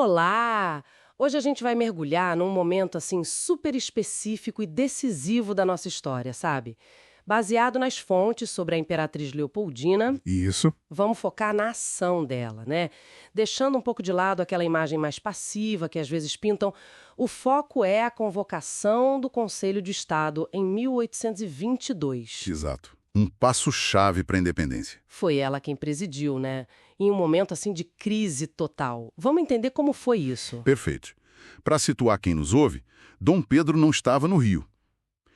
Olá! Hoje a gente vai mergulhar num momento assim super específico e decisivo da nossa história, sabe? Baseado nas fontes sobre a Imperatriz Leopoldina, Isso. vamos focar na ação dela, né? Deixando um pouco de lado aquela imagem mais passiva que às vezes pintam, o foco é a convocação do Conselho de Estado em 1822. Exato. Um passo-chave para a independência. Foi ela quem presidiu, né? Em um momento assim de crise total. Vamos entender como foi isso. Perfeito. Para situar quem nos ouve, Dom Pedro não estava no Rio.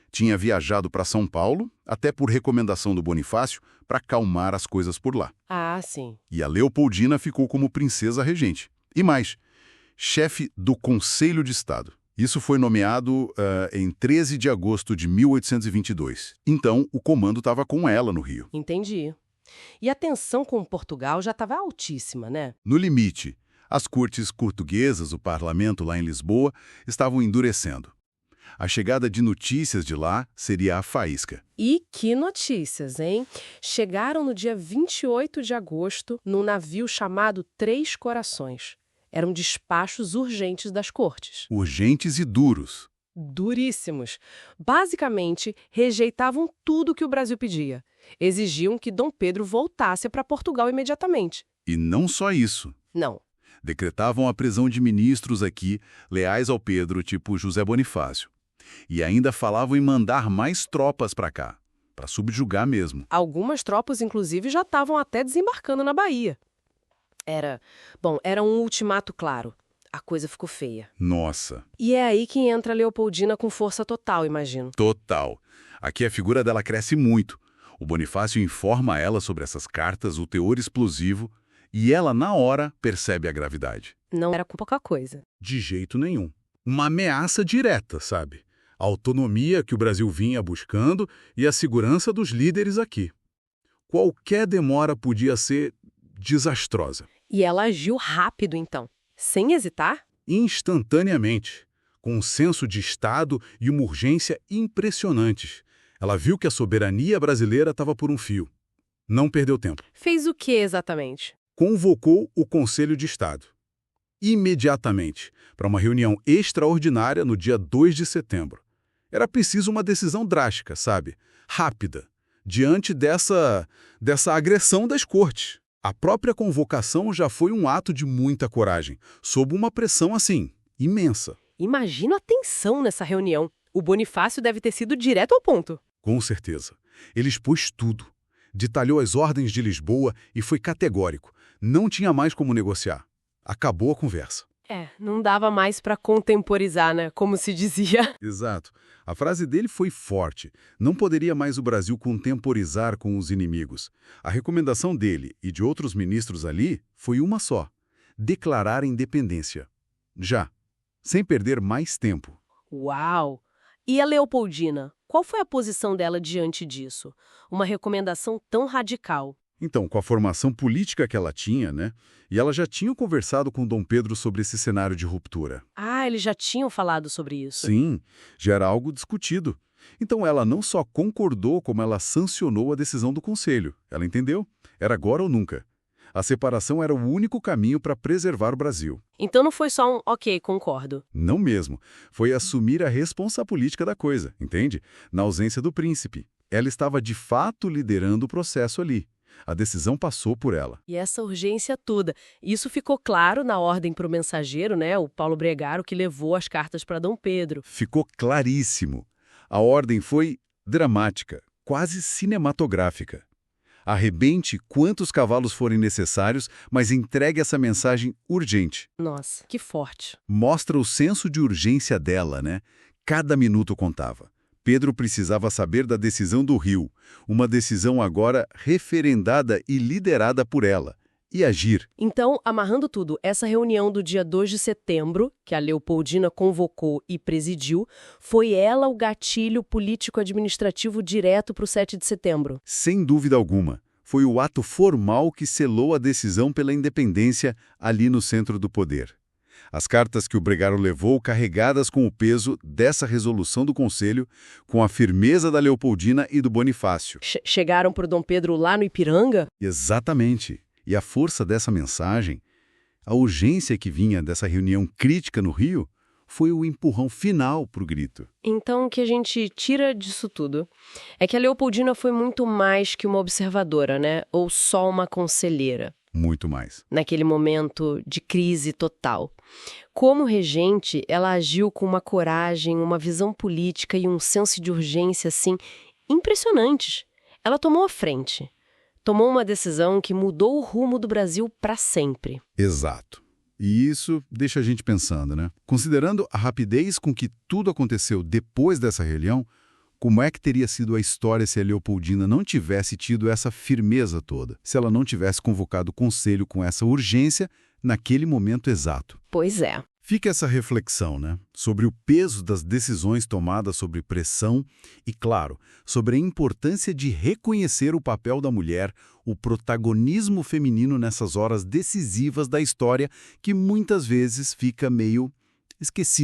Tinha viajado para São Paulo, até por recomendação do Bonifácio, para acalmar as coisas por lá. Ah, sim. E a Leopoldina ficou como princesa regente. E mais, chefe do Conselho de Estado. Isso foi nomeado em 13 de agosto de 1822. Então, o comando estava com ela no Rio. Entendi. E a tensão com Portugal já estava altíssima, né? No limite, as cortes portuguesas, o parlamento lá em Lisboa, estavam endurecendo. A chegada de notícias de lá seria a faísca. E que notícias, hein? Chegaram no dia 28 de agosto num navio chamado Três Corações. Eram despachos urgentes das cortes. Urgentes e duros. Duríssimos. Basicamente, rejeitavam tudo que o Brasil pedia. Exigiam que Dom Pedro voltasse para Portugal imediatamente. E não só isso. Não. Decretavam a prisão de ministros aqui, leais ao Pedro, tipo José Bonifácio. E ainda falavam em mandar mais tropas para cá, para subjugar mesmo. Algumas tropas, inclusive, já estavam até desembarcando na Bahia. Era um ultimato claro. A coisa ficou feia. Nossa. E é aí que entra a Leopoldina com força total, imagino. Total. Aqui a figura dela cresce muito. O Bonifácio informa ela sobre essas cartas, o teor explosivo, e ela, na hora, percebe a gravidade. Não era com pouca coisa. De jeito nenhum. Uma ameaça direta, sabe? A autonomia que o Brasil vinha buscando e a segurança dos líderes aqui. Qualquer demora podia ser desastrosa. E ela agiu rápido, então. Sem hesitar? Instantaneamente, com um senso de Estado e uma urgência impressionantes. Ela viu que a soberania brasileira estava por um fio. Não perdeu tempo. Fez o que exatamente? Convocou o Conselho de Estado. Imediatamente, para uma reunião extraordinária no dia 2 de setembro. Era preciso uma decisão drástica, sabe? Rápida, diante dessa agressão das cortes. A própria convocação já foi um ato de muita coragem, sob uma pressão assim, imensa. Imagina a tensão nessa reunião. O Bonifácio deve ter sido direto ao ponto. Com certeza. Ele expôs tudo. Detalhou as ordens de Lisboa e foi categórico. Não tinha mais como negociar. Acabou a conversa. Não dava mais para contemporizar, né? Como se dizia. Exato. A frase dele foi forte. Não poderia mais o Brasil contemporizar com os inimigos. A recomendação dele e de outros ministros ali foi uma só: declarar a independência. Já. Sem perder mais tempo. Uau! E a Leopoldina? Qual foi a posição dela diante disso? Uma recomendação tão radical. Então, com a formação política que ela tinha, né? E ela já tinha conversado com Dom Pedro sobre esse cenário de ruptura. Ah, eles já tinham falado sobre isso. Sim, já era algo discutido. Então ela não só concordou, como ela sancionou a decisão do Conselho. Ela entendeu? Era agora ou nunca. A separação era o único caminho para preservar o Brasil. Então não foi só um ok, concordo. Não mesmo. Foi assumir a responsa política da coisa, entende? Na ausência do príncipe. Ela estava de fato liderando o processo ali. A decisão passou por ela. E essa urgência toda. Isso ficou claro na ordem para o mensageiro, né? O Paulo Bregaro, que levou as cartas para Dom Pedro. Ficou claríssimo. A ordem foi dramática, quase cinematográfica. Arrebente quantos cavalos forem necessários, mas entregue essa mensagem urgente. Nossa, que forte. Mostra o senso de urgência dela, né? Cada minuto contava. Pedro precisava saber da decisão do Rio, uma decisão agora referendada e liderada por ela, e agir. Então, amarrando tudo, essa reunião do dia 2 de setembro, que a Leopoldina convocou e presidiu, foi ela o gatilho político-administrativo direto para o 7 de setembro. Sem dúvida alguma, foi o ato formal que selou a decisão pela independência ali no centro do poder. As cartas que o Bregaro levou, carregadas com o peso dessa resolução do Conselho, com a firmeza da Leopoldina e do Bonifácio. Chegaram para o Dom Pedro lá no Ipiranga? Exatamente. E a força dessa mensagem, A urgência que vinha dessa reunião crítica no Rio foi o empurrão final para o grito. Então, o que a gente tira disso tudo é que a Leopoldina foi muito mais que uma observadora, né? Ou só uma conselheira. Muito mais. Naquele momento de crise total. Como regente, ela agiu com uma coragem, uma visão política e um senso de urgência, assim, impressionantes. Ela tomou a frente. Tomou uma decisão que mudou o rumo do Brasil para sempre. Exato. E isso deixa a gente pensando, né? Considerando a rapidez com que tudo aconteceu depois dessa reunião, como é que teria sido a história se a Leopoldina não tivesse tido essa firmeza toda? Se ela não tivesse convocado o conselho com essa urgência naquele momento exato? Pois é. Fica essa reflexão, né? Sobre o peso das decisões tomadas sob pressão e, claro, sobre a importância de reconhecer o papel da mulher, o protagonismo feminino nessas horas decisivas da história que muitas vezes fica meio esquecido.